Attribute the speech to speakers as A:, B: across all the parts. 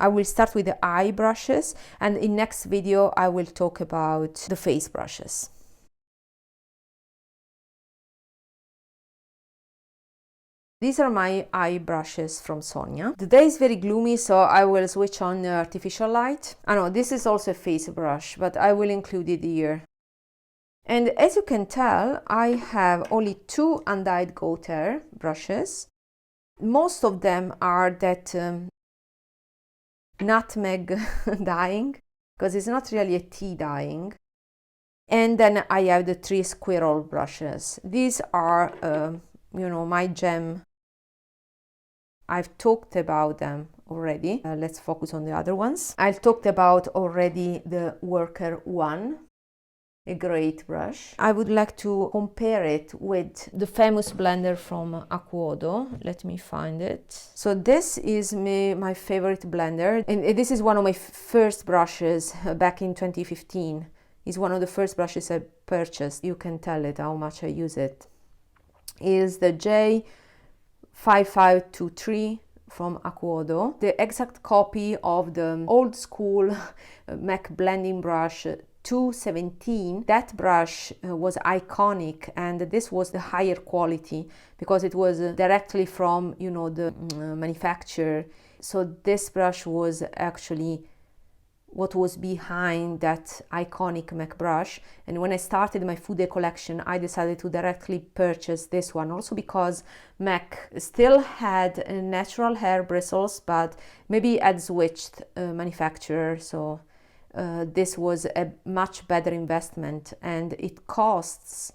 A: I will start with the eye brushes, and in next video I will talk about the face brushes. These are my eye brushes from Sonia. The day is very gloomy, so I will switch on the artificial light. I know this is also a face brush, but I will include it here. And as you can tell, I have only 2 undyed goat hair brushes. Most of them are that nutmeg dyeing, because it's not really a tea dyeing. And then I have the 3 squirrel brushes. These are, you know, my gem. I've talked about them already. Let's focus on the other ones. I've talked about already the Worker 1, a great brush. I would like to compare it with the famous blender from Hakuhodo. Let me find it. So this is my favorite blender, and this is one of my first brushes back in 2015. It's one of the first brushes I purchased. You can tell it how much I use it. Is the J5523 from Hakuhodo, the exact copy of the old school MAC blending brush 217. That brush was iconic, and this was the higher quality because it was directly from, you know, the manufacturer. So this brush was actually what was behind that iconic MAC brush. And when I started my Fude collection, I decided to directly purchase this one, also because MAC still had natural hair bristles, but maybe had switched manufacturer. So this was a much better investment, and it costs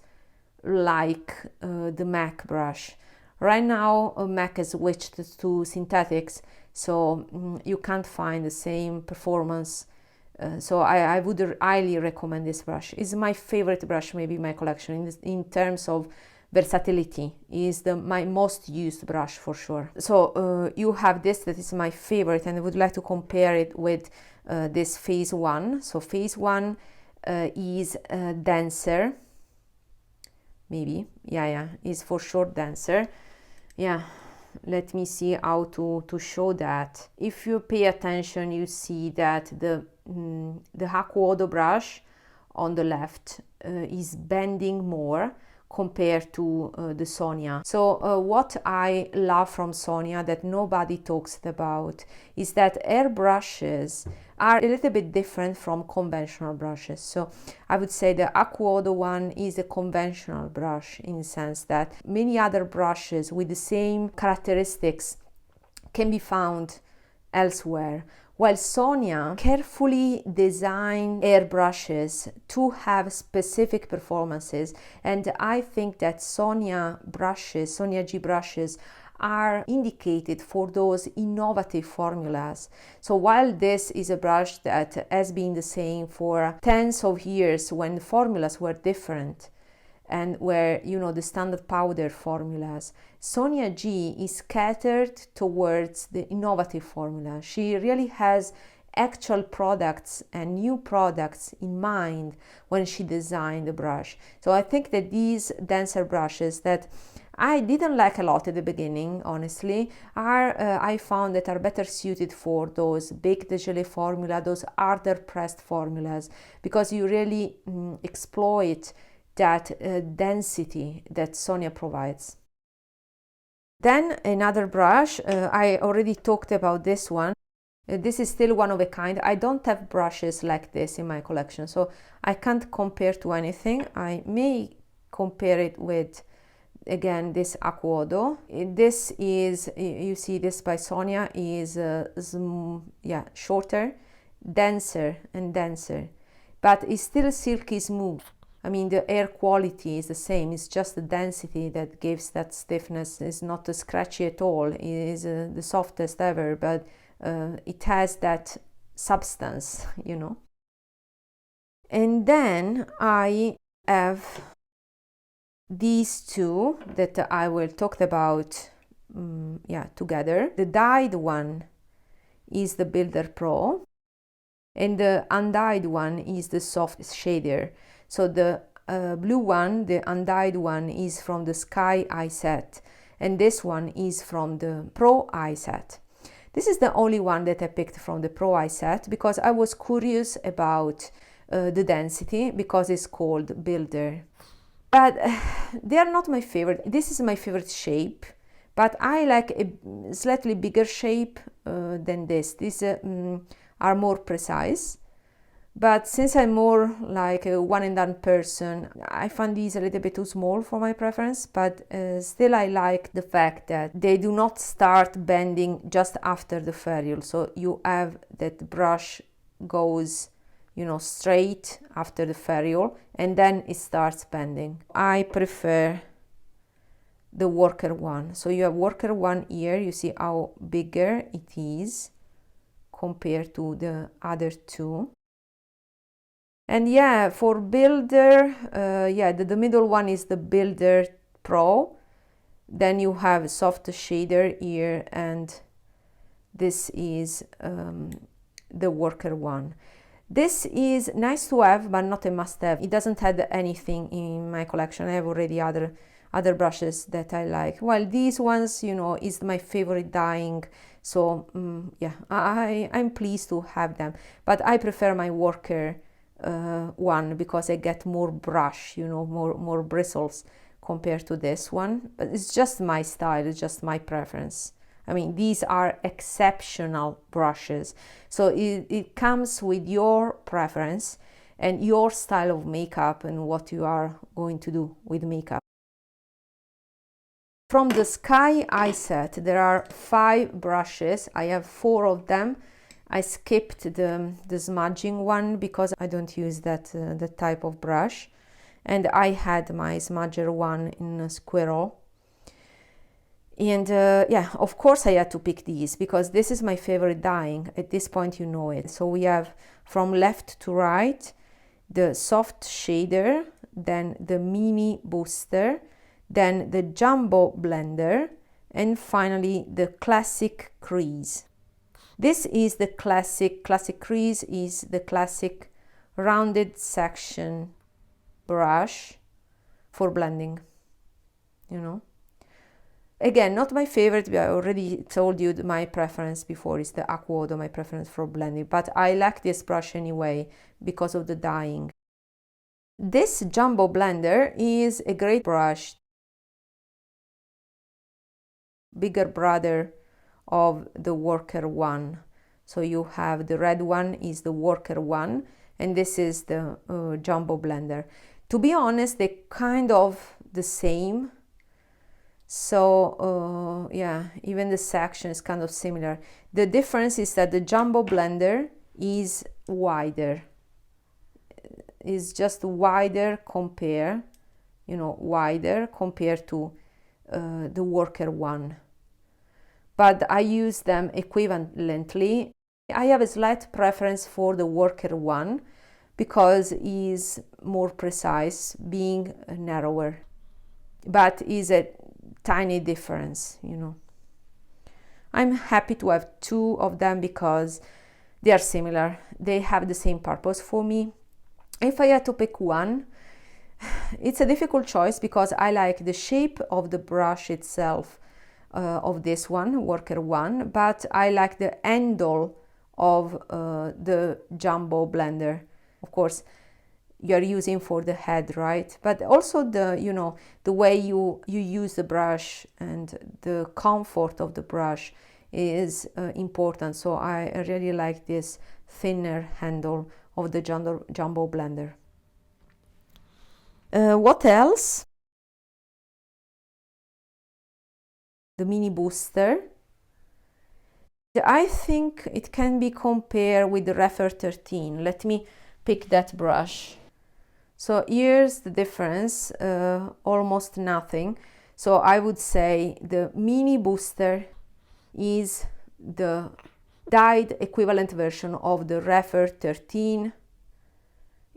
A: like the MAC brush. Right now MAC has switched to synthetics, so you can't find the same performance. So I would highly recommend this brush. It's my favorite brush maybe in my collection in terms of versatility. Is my most used brush for sure. So you have this that is my favorite, and I would like to compare it with this phase 1. So phase 1 is denser, maybe, yeah, is for sure denser. Yeah, let me see how to show that. If you pay attention, you see that the Hakuhodo brush on the left is bending more compared to the Sonia. So what I love from Sonia that nobody talks about is that her brushes are a little bit different from conventional brushes. So I would say the Hakuhodo one is a conventional brush in the sense that many other brushes with the same characteristics can be found elsewhere, while Sonia carefully designed her brushes to have specific performances. And I think that Sonia G brushes are indicated for those innovative formulas. So while this is a brush that has been the same for tens of years when the formulas were different and were, you know, the standard powder formulas, Sonia G is catered towards the innovative formula. She really has actual products and new products in mind when she designed the brush. So I think that these denser brushes that I didn't like a lot at the beginning, honestly, are I found that are better suited for those big dégelé formula, those harder pressed formulas, because you really exploit that density that Sonia provides. Then another brush, I already talked about this one. This is still one of a kind. I don't have brushes like this in my collection, so I can't compare to anything. I may compare it with, again, this Hakuhodo. This is, you see this by Sonia, is shorter, denser and denser, but it's still silky smooth. I mean, the hair quality is the same. It's just the density that gives that stiffness. It's not scratchy at all. It is the softest ever, but it has that substance, you know. And then I have these two that I will talk about together. The dyed one is the Builder Pro, and the undyed one is the soft shader. So the blue one, the undyed one, is from the Sky Eye set, and this one is from the Pro Eye set. This is the only one that I picked from the Pro Eye set because I was curious about the density, because it's called Builder. But they are not my favorite. This is my favorite shape, but I like a slightly bigger shape than this. These are more precise. But since I'm more like a one and done person, I find these a little bit too small for my preference, but still I like the fact that they do not start bending just after the ferrule. So you have that brush goes, you know, straight after the ferrule and then it starts bending. I prefer the worker one. So you have worker one here, you see how bigger it is compared to the other two. And yeah, for Builder, yeah, the middle one is the Builder Pro. Then you have soft shader here, and this is the worker one. This is nice to have, but not a must-have. It doesn't have anything in my collection. I have already other brushes that I like. Well, these ones, you know, is my favorite dyeing. So yeah, I'm pleased to have them. But I prefer my worker one because I get more brush, you know, more bristles compared to this one. But it's just my style, it's just my preference. I mean, these are exceptional brushes. So it comes with your preference and your style of makeup and what you are going to do with makeup. From the Sky Eye set, there are 5 brushes. I have 4 of them. I skipped the smudging one because I don't use that type of brush. And I had my smudger one in a squirrel. And yeah, of course I had to pick these because this is my favorite dyeing. At this point you know it. So we have from left to right the soft shader, then the mini booster, then the jumbo blender, and finally the classic crease. This is the classic crease is the classic rounded section brush for blending, you know. Again, not my favorite. I already told you my preference before is the Hakuhodo, my preference for blending, but I like this brush anyway because of the dyeing. This jumbo blender is a great brush, bigger brother of the worker one. So you have the red one is the worker one, and this is the jumbo blender. To be honest, they're kind of the same. So yeah, even the section is kind of similar. The difference is that the jumbo blender is wider. Is just wider wider compared to the worker one. But I use them equivalently. I have a slight preference for the worker one because it is more precise, being narrower, but is a tiny difference, you know. I'm happy to have 2 of them because they are similar. They have the same purpose for me. If I had to pick one, it's a difficult choice because I like the shape of the brush itself, of this one, worker one, but I like the handle of the jumbo blender. Of course, you're using for the head, right? But also the way you use the brush and the comfort of the brush is important. So I really like this thinner handle of the jumbo blender. What else? The mini booster. I think it can be compared with the Refer 13. Let me pick that brush. So here's the difference, almost nothing. So I would say the mini booster is the dyed equivalent version of the Refer 13.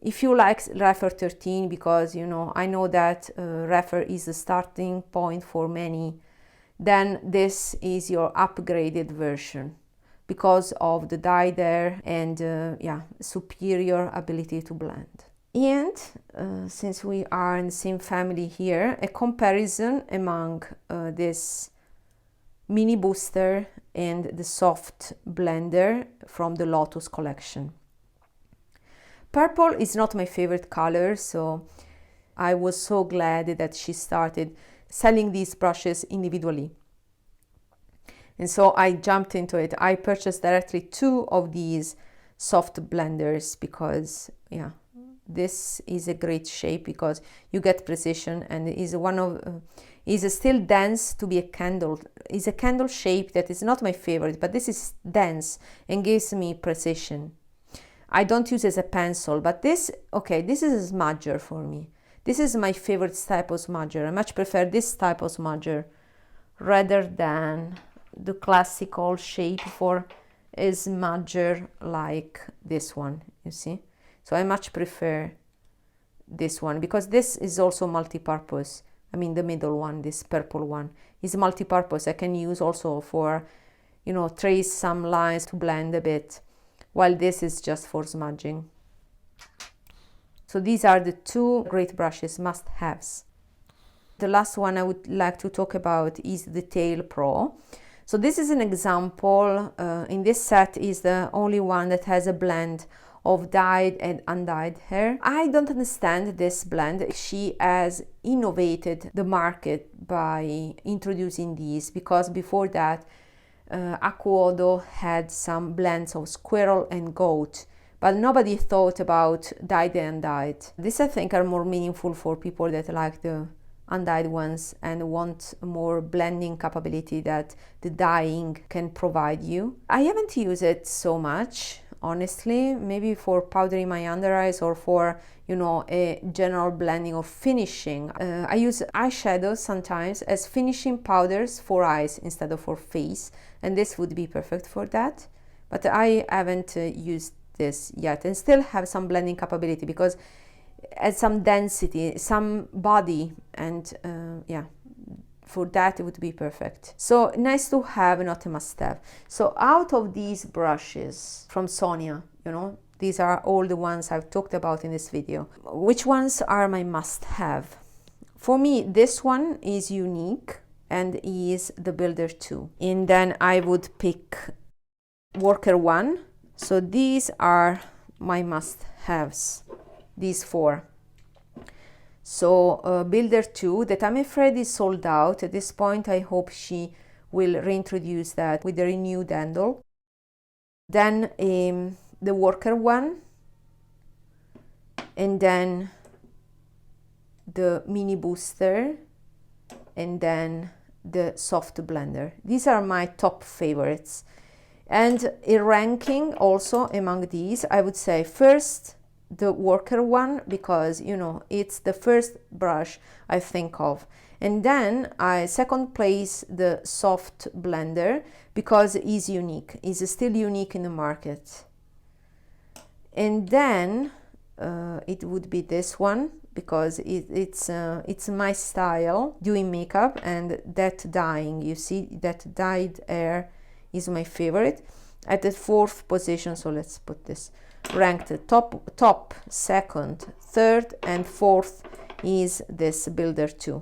A: If you like Refer 13, because I know that Refer is the starting point for many, then this is your upgraded version because of the dye there and yeah, superior ability to blend. And since we are in the same family here, a comparison among this mini booster and the soft blender from the Lotus collection. Purple is not my favorite color, so I was so glad that she started selling these brushes individually. And so I jumped into it. I purchased directly 2 of these soft blenders because, yeah, this is a great shape because you get precision, and is one of is still dense to be a candle. Is a candle shape that is not my favorite, but this is dense and gives me precision. I don't use as a pencil, but this, okay, this is a smudger for me. This is my favorite type of smudger. I much prefer this type of smudger rather than the classical shape for a smudger like this one, you see. So I much prefer this one because this is also multi-purpose. I mean, the middle one, this purple one, is multi-purpose. I can use also for, you know, trace some lines to blend a bit, while this is just for smudging. So these are the 2 great brushes, must-haves. The last one I would like to talk about is the Tail Pro. So this is an example. In this set is the only one that has a blend of dyed and undyed hair. I don't understand this blend. She has innovated the market by introducing these, because before that Hakuhodo had some blends of squirrel and goat, but nobody thought about dyed and undyed. These I think are more meaningful for people that like the undyed ones and want more blending capability that the dyeing can provide you. I haven't used it so much, honestly, maybe for powdering my under eyes or for, you know, a general blending or finishing. I use eyeshadows sometimes as finishing powders for eyes instead of for face, and this would be perfect for that, but I haven't used this yet, and still have some blending capability because it has some density, some body, and yeah, for that it would be perfect. So nice to have, not a must-have. So out of these brushes from Sonia, you know, these are all the ones I've talked about in this video. Which ones are my must-have? For me, this one is unique and is the Builder 2. And then I would pick Worker 1. So these are my must-haves, these 4. So Builder 2, that I'm afraid is sold out at this point. I hope she will reintroduce that with the renewed handle. Then the Worker 1, and then the Mini Booster, and then the Soft Blender. These are my top favorites. And a ranking also among these, I would say first the Worker 1, because, you know, it's the first brush I think of, and then I second place the Soft Blender because it's unique, it's still unique in the market. And then it would be this one because it's my style doing makeup, and that dyeing, you see, that dyed hair is my favorite. At the 4th position, so let's put this ranked top, 2nd, 3rd, and 4th is this Builder 2.